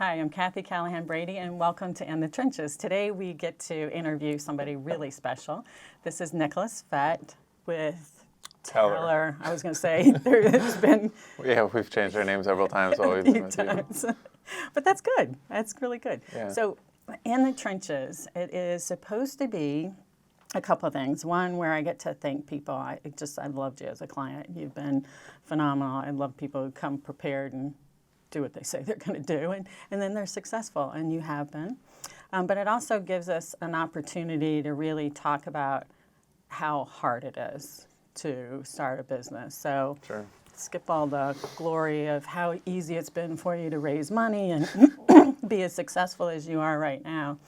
Hi, I'm Kathy Callahan Brady, and welcome to In the Trenches. Today we get to interview somebody really special. This is Nicholas Fett with Tellor. I was going to say there's been Yeah, we've changed our names several times while we've a been few with you. times, but that's good. That's really good. Yeah. So, In the Trenches, it is supposed to be a couple of things. One, where I get to thank people. I loved you as a client. You've been phenomenal. I love people who come prepared and do what they say they're going to do, and then they're successful, and you have been. But it also gives us an opportunity to really talk about how hard it is to start a business. So Sure. skip all the glory of how easy it's been for you to raise money and be as successful as you are right now,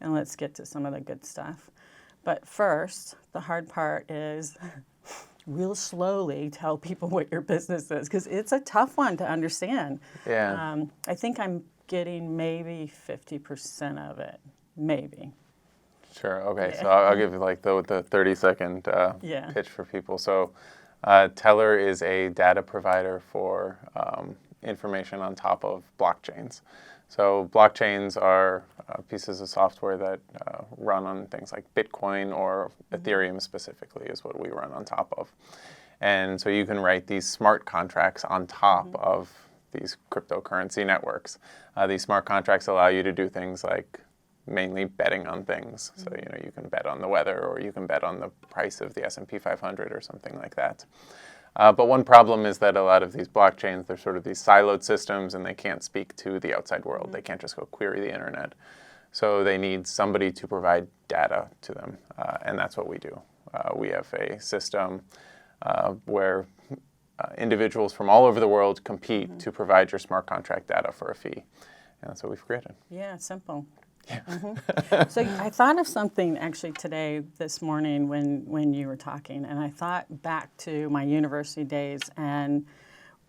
and let's get to some of the good stuff. But first, the hard part is real slowly tell people what your business is, because it's a tough one to understand. Yeah. I think I'm getting maybe 50% of it, maybe. Sure. Okay. Yeah. So I'll give you like the 30-second Yeah. pitch for people. So Tellor is a data provider for information on top of blockchains. So blockchains are pieces of software that run on things like Bitcoin or Ethereum specifically is what we run on top of. And so you can write these smart contracts on top of these cryptocurrency networks. These smart contracts allow you to do things like mainly betting on things. So you can bet on the weather, or you can bet on the price of the S&P 500 or something like that. But one problem is that a lot of these blockchains, they're sort of these siloed systems, and they can't speak to the outside world. They can't just go query the internet. So they need somebody to provide data to them, and that's what we do. We have a system where individuals from all over the world compete to provide your smart contract data for a fee. And that's what we've created. Yeah, simple. Yeah. So I thought of something actually today, this morning, when you were talking, and I thought back to my university days, and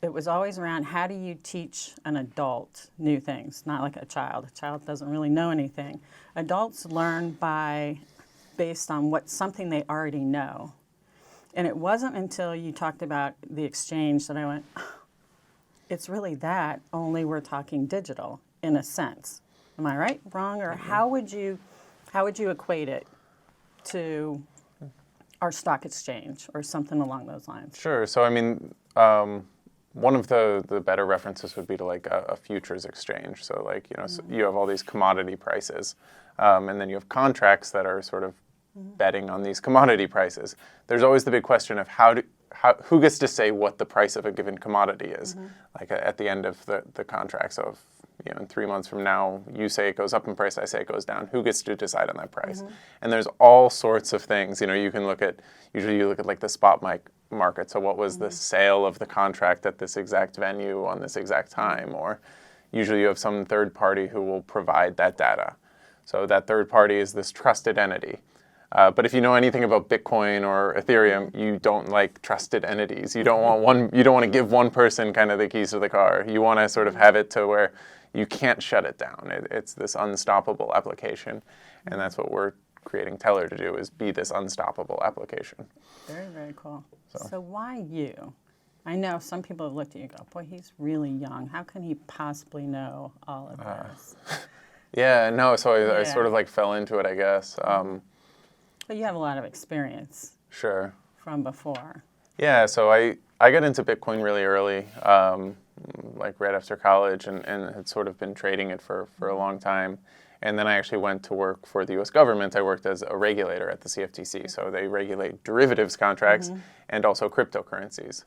it was always around how do you teach an adult new things, not like a child. A child doesn't really know anything. Adults learn based on something they already know. And it wasn't until you talked about the exchange that I went, it's really that, only we're talking digital in a sense. Am I right, wrong, or how would you equate it to our stock exchange or something along those lines? Sure. So I mean, one of the better references would be to like a futures exchange. So like so you have all these commodity prices, and then you have contracts that are sort of betting on these commodity prices. There's always the big question of who gets to say what the price of a given commodity is, like at the end of the contract. So if, in 3 months from now, you say it goes up in price, I say it goes down. Who gets to decide on that price? And there's all sorts of things. You can usually you look at like the spot market. So what was the sale of the contract at this exact venue on this exact time? Or usually you have some third party who will provide that data. So that third party is this trusted entity. But if you know anything about Bitcoin or Ethereum, you don't like trusted entities. You don't want to give one person kind of the keys to the car. You want to sort of have it to where you can't shut it down. It's this unstoppable application, and that's what we're creating Tellor to do, is be this unstoppable application. Very, very cool. So why you? I know some people have looked at you and go, boy, he's really young. How can he possibly know all of this? Yeah, no, so I sort of like fell into it, I guess. But you have a lot of experience. Sure. From before. Yeah, so I got into Bitcoin really early, like right after college, and had sort of been trading it for a long time. And then I actually went to work for the U.S. government. I worked as a regulator at the CFTC. So they regulate derivatives contracts and also cryptocurrencies,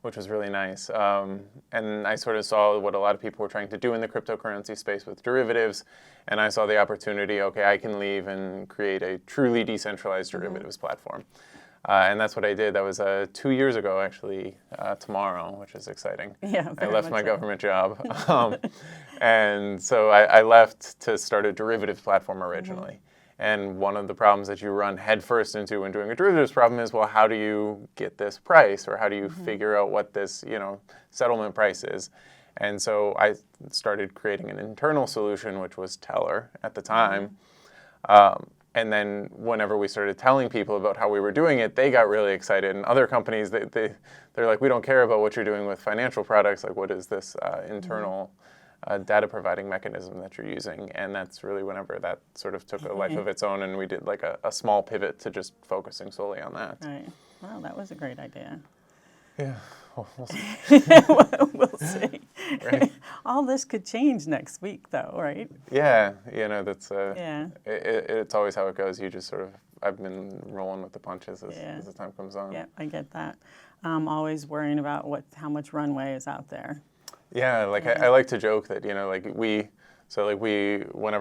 which was really nice. And I sort of saw what a lot of people were trying to do in the cryptocurrency space with derivatives. And I saw the opportunity, okay, I can leave and create a truly decentralized derivatives platform. And that's what I did. That was 2 years ago, actually, tomorrow, which is exciting. Yeah, I left my government job. And so I left to start a derivatives platform originally. And one of the problems that you run headfirst into when doing a derivatives problem is, well, how do you get this price? Or how do you figure out what this settlement price is? And so I started creating an internal solution, which was Tellor at the time. And then whenever we started telling people about how we were doing it, they got really excited. And other companies, they're like, we don't care about what you're doing with financial products. Like, what is this internal data providing mechanism that you're using. And that's really whenever that sort of took a life of its own, and we did like a small pivot to just focusing solely on that. Right. Well, that was a great idea. Yeah, well, we'll see. We'll see. Right. All this could change next week, though, right? Yeah, you know, that's Yeah. it's always how it goes. You just sort of, I've been rolling with the punches as the time comes on. Yeah, I get that. I'm always worrying about how much runway is out there. Yeah, like I like to joke that, you know, like whenever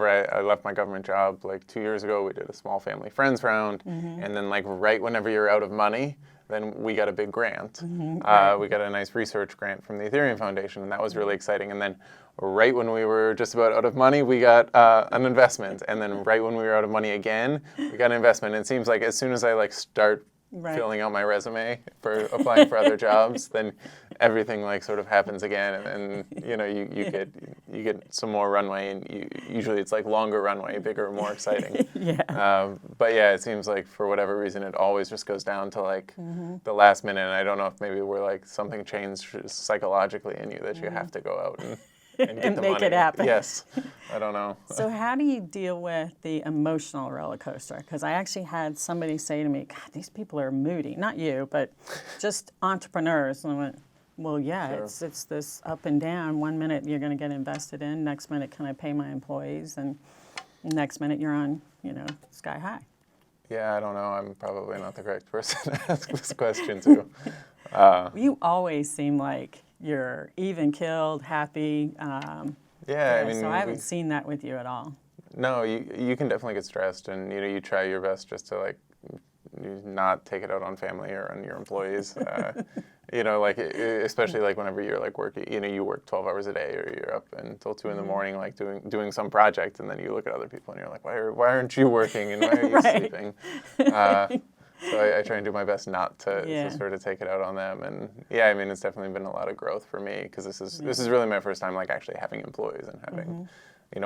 I left my government job like 2 years ago, we did a small family friends round, and then like right whenever you're out of money, then we got a big grant. Right. We got a nice research grant from the Ethereum Foundation, and that was really exciting. And then right when we were just about out of money, we got an investment. And then right when we were out of money again, we got an investment. And it seems like as soon as I like start filling out my resume for applying for other jobs, then everything like sort of happens again, and you know you get some more runway, and usually it's like longer runway, bigger, more exciting. But yeah, it seems like for whatever reason it always just goes down to like the last minute, and I don't know if maybe we're like something changed psychologically in you that you have to go out and get and the make money. it happen. Yes, I don't know. So how do you deal with the emotional roller coaster? Because I actually had somebody say to me, God, these people are moody. Not you, but just entrepreneurs. And I went, well, yeah, Sure. it's this up and down. 1 minute you're going to get invested in. Next minute, can I pay my employees? And next minute you're on, sky high. Yeah, I don't know. I'm probably not the correct person to ask this question to. You always seem like you're even keeled, happy. Yeah, I mean, so I haven't seen that with you at all. No, you can definitely get stressed, and you try your best just to like you not take it out on family or on your employees. Like especially like whenever you're like working, you work 12 hours a day, or you're up until 2 in the morning, like doing some project, and then you look at other people and you're like, why aren't you working, and why are you sleeping? So I try and do my best not to sort of take it out on them, and yeah, I mean, it's definitely been a lot of growth for me, because this is really my first time like actually having employees and having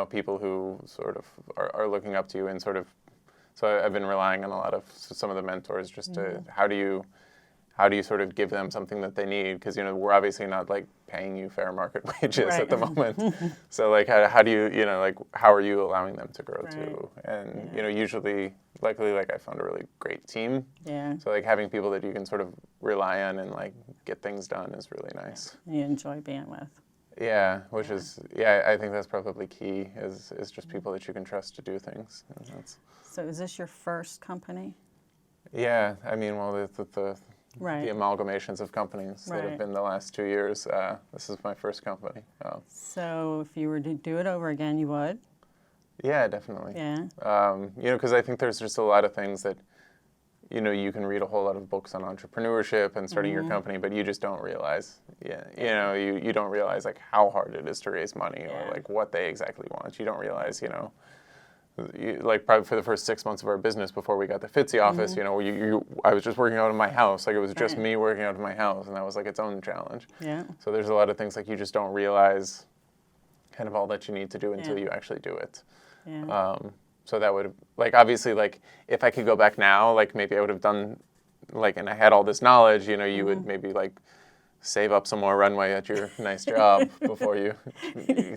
people who sort of are looking up to you, and sort of, so I've been relying on a lot of some of the mentors just to how do you sort of give them something that they need, because we're obviously not like paying you fair market wages at the moment. So like how do you like how are you allowing them to grow too? And usually, luckily, like I found a really great team. Yeah. So like having people that you can sort of rely on and like get things done is really nice. You enjoy being with. Yeah, which is I think that's probably key is just people that you can trust to do things. And that's, so is this your first company? yeah, I mean, well, the Right. the amalgamations of companies that have been the last 2 years. This is my first company. So if you were to do it over again, you would? Yeah, definitely. Yeah. Because I think there's just a lot of things that, you can read a whole lot of books on entrepreneurship and starting your company, but you just don't realize. Yeah. You don't realize like how hard it is to raise money or like what they exactly want. You don't realize, like probably for the first 6 months of our business before we got the Fitzy office, I was just working out of my house. Like it was just me working out of my house, and that was like its own challenge. Yeah. So there's a lot of things like you just don't realize kind of all that you need to do until you actually do it. Yeah. So that would, like, obviously, like, if I could go back now, like, maybe I would have done, like, and I had all this knowledge, you would maybe, like, save up some more runway at your nice job before you,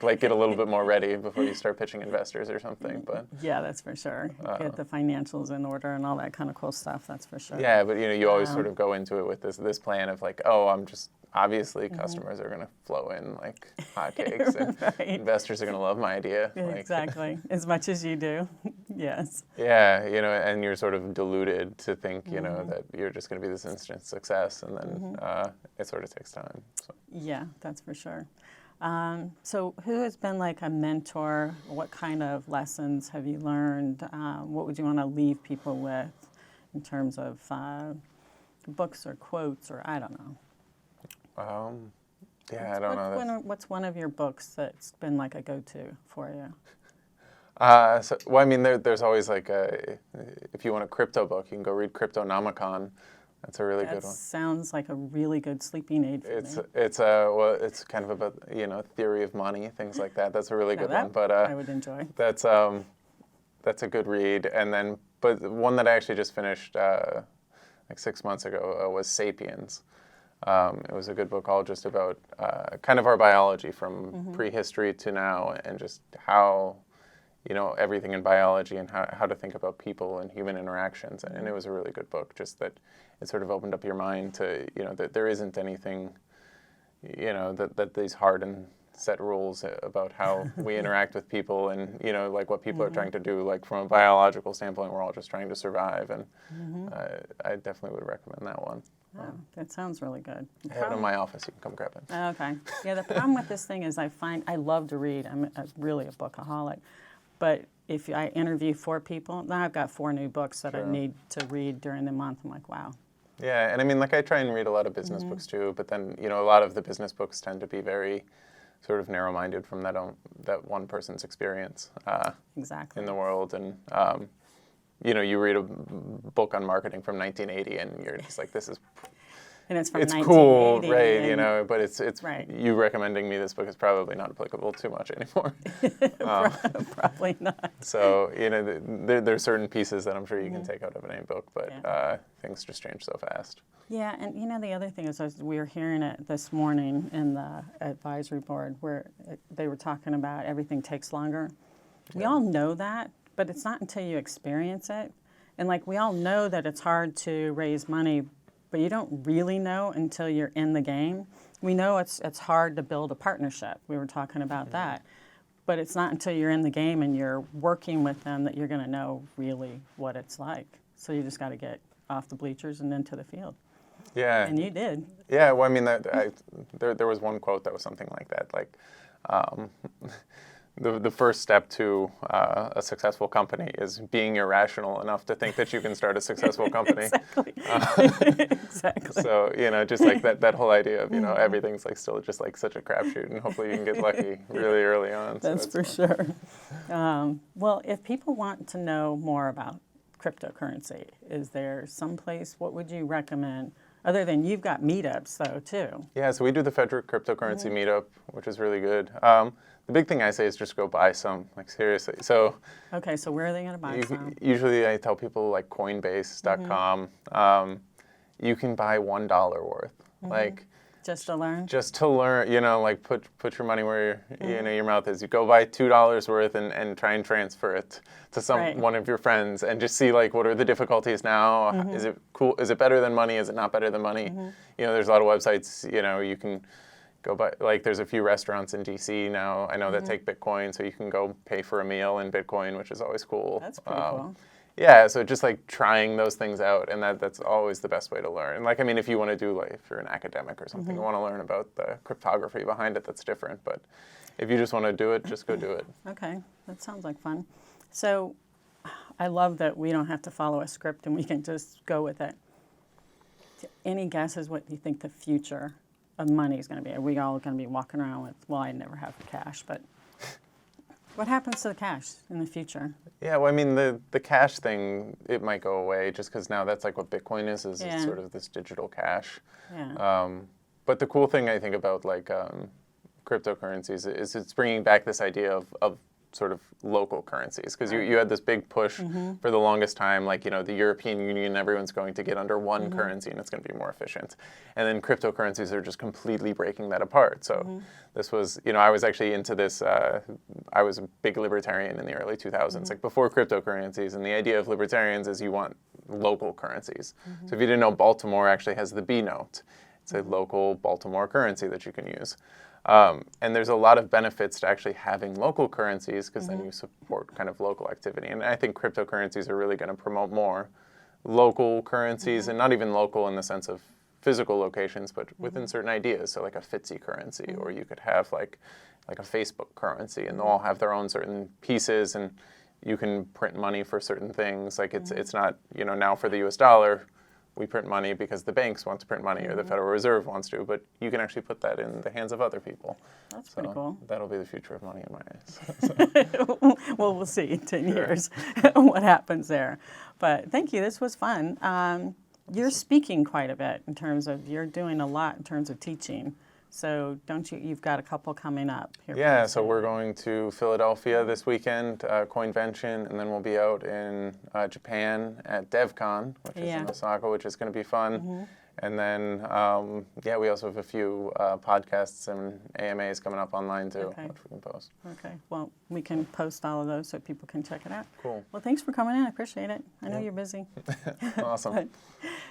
like, get a little bit more ready before you start pitching investors or something, but. Yeah, that's for sure. Get the financials in order and all that kind of cool stuff, that's for sure. Yeah, but, you always sort of go into it with this plan of, like, oh, I'm just, obviously, customers are going to flow in like hotcakes, and investors are going to love my idea. Exactly, as much as you do. Yes. Yeah, and you're sort of deluded to think, that you're just going to be this instant success, and then it sort of takes time. So. Yeah, that's for sure. So who has been like a mentor? What kind of lessons have you learned? What would you want to leave people with in terms of books or quotes, or I don't know? I don't know. What's one of your books that's been like a go-to for you? I mean, there's always like if you want a crypto book, you can go read Cryptonomicon. That's a really good one. Sounds like a really good sleeping aid for me. It's kind of about theory of money, things like that. That's a really good one. But I would enjoy. That's a good read. And then, but one that I actually just finished like 6 months ago was Sapiens. It was a good book all just about kind of our biology from prehistory to now, and just how, everything in biology and how to think about people and human interactions. And it was a really good book, just that it sort of opened up your mind to, that there isn't anything, that these hard and set rules about how we interact with people, and like what people are trying to do, like from a biological standpoint. We're all just trying to survive, and I definitely would recommend that one. Oh, that sounds really good. I have it in my office. You can come grab it. Okay. Yeah, the problem with this thing is I love to read. I'm really a bookaholic. But if I interview 4 people, now I've got 4 new books that I need to read during the month. I'm like, wow. Yeah, and I mean, like, I try and read a lot of business books too, but then, a lot of the business books tend to be very sort of narrow-minded from that one person's experience Exactly. in the world. And, you read a book on marketing from 1980, and you're just like, this is... And it's from it's cool, 1980, right? But it's right. You recommending me this book is probably not applicable too much anymore. Probably not. So there's certain pieces that I'm sure you can take out of any book, but things just change so fast. Yeah, and the other thing is, we were hearing it this morning in the advisory board where they were talking about everything takes longer. We all know that, but it's not until you experience it. And like we all know that it's hard to raise money, but you don't really know until you're in the game. We know it's hard to build a partnership. We were talking about that. But it's not until you're in the game and you're working with them that you're going to know really what it's like. So you just got to get off the bleachers and into the field. Yeah. And you did. Yeah, well, I mean, there was one quote that was something like that, like, the first step to a successful company is being irrational enough to think that you can start a successful company. Exactly. Exactly. So, just like that whole idea of, everything's like still just like such a crapshoot, and hopefully you can get lucky really early on. That's for sure. Well, if people want to know more about cryptocurrency, is there someplace, what would you recommend? Other than you've got meetups, though, too. Yeah, so we do the Frederick Cryptocurrency meetup, which is really good. The big thing I say is just go buy some, like seriously. So okay, so where are they going to buy some? Usually I tell people like Coinbase.com. You can buy $1 worth, like just to learn. Just to learn, like put your money where your mouth is. You go buy $2 worth and try and transfer it to one of your friends, and just see like what are the difficulties now. Is it cool? Is it better than money? Is it not better than money? There's a lot of websites. You can go buy, like there's a few restaurants in DC now, I know that take Bitcoin, so you can go pay for a meal in Bitcoin, which is always cool. That's pretty cool. Yeah, so just like trying those things out, and that's always the best way to learn. And like, I mean, if you want to do, like, if you're an academic or something, you want to learn about the cryptography behind it, that's different. But if you just want to do it, just go do it. Okay, that sounds like fun. So I love that we don't have to follow a script and we can just go with it. Any guesses what you think the future of money is going to be? Are we all going to be walking around with, well, I never have cash, but what happens to the cash in the future? Yeah, well, I mean, the cash thing, it might go away just because now that's like what Bitcoin is it's sort of this digital cash. Yeah. But the cool thing I think about like cryptocurrencies is it's bringing back this idea of sort of local currencies, because you had this big push for the longest time, like, the European Union, everyone's going to get under one currency and it's going to be more efficient. And then cryptocurrencies are just completely breaking that apart. So this was, I was actually into this, I was a big libertarian in the early 2000s, like before cryptocurrencies, and the idea of libertarians is you want local currencies. So if you didn't know, Baltimore actually has the B note. It's a local Baltimore currency that you can use. And there's a lot of benefits to actually having local currencies, because then you support kind of local activity. And I think cryptocurrencies are really going to promote more local currencies, and not even local in the sense of physical locations, but within certain ideas. So like a FTSE currency, or you could have like a Facebook currency, and they'll all have their own certain pieces, and you can print money for certain things. Like it's not, now for the US dollar, we print money because the banks want to print money or the Federal Reserve wants to, but you can actually put that in the hands of other people. That's pretty cool. That'll be the future of money in my eyes. Well, we'll see in 10 years what happens there. But thank you. This was fun. You're speaking quite a bit in terms of, you're doing a lot in terms of teaching. So you've got a couple coming up here. Yeah, so we're going to Philadelphia this weekend, Coinvention, and then we'll be out in Japan at DevCon, which is in Osaka, which is going to be fun. And then, we also have a few podcasts and AMAs coming up online too, Okay. which we can post. Okay, well, we can post all of those so people can check it out. Cool. Well, thanks for coming in. I appreciate it. I know you're busy. Awesome.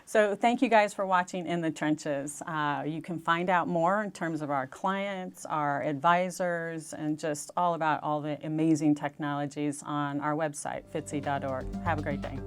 So thank you guys for watching In the Trenches. You can find out more in terms of our clients, our advisors, and just all about all the amazing technologies on our website, fitzy.org. Have a great day.